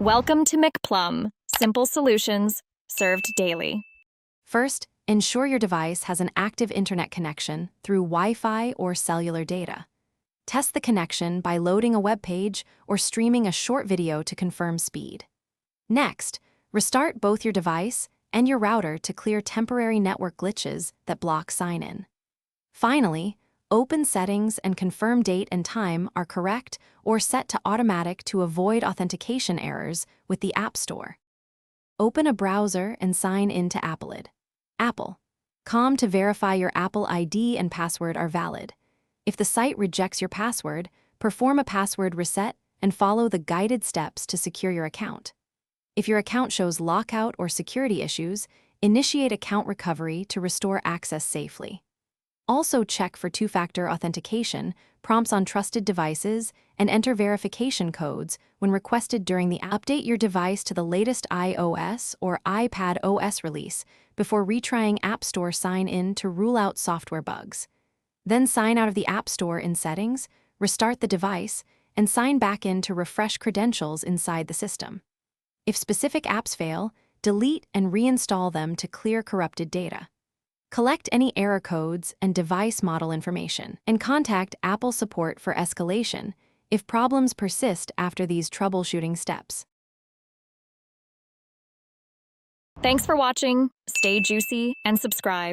Welcome to McPlum, simple solutions served daily. First, ensure your device has an active internet connection through Wi-Fi or cellular data. Test the connection by loading a web page or streaming a short video to confirm speed. Next, restart both your device and your router to clear temporary network glitches that block sign-in. Finally, open settings and confirm date and time are correct or set to automatic to avoid authentication errors with the App Store. Open a browser and sign in to Apple. Com to verify your Apple ID and password are valid. If the site rejects your password, perform a password reset and follow the guided steps to secure your account. If your account shows lockout or security issues, initiate account recovery to restore access safely. Also check for two-factor authentication, prompts on trusted devices, and enter verification codes when requested during the update your device to the latest iOS or iPad OS release before retrying App Store sign-in to rule out software bugs. Then sign out of the App Store in Settings, restart the device, and sign back in to refresh credentials inside the system. If specific apps fail, delete and reinstall them to clear corrupted data. Collect any error codes and device model information, and contact Apple support for escalation if problems persist after these troubleshooting steps. Thanks for watching. Stay juicy and subscribe.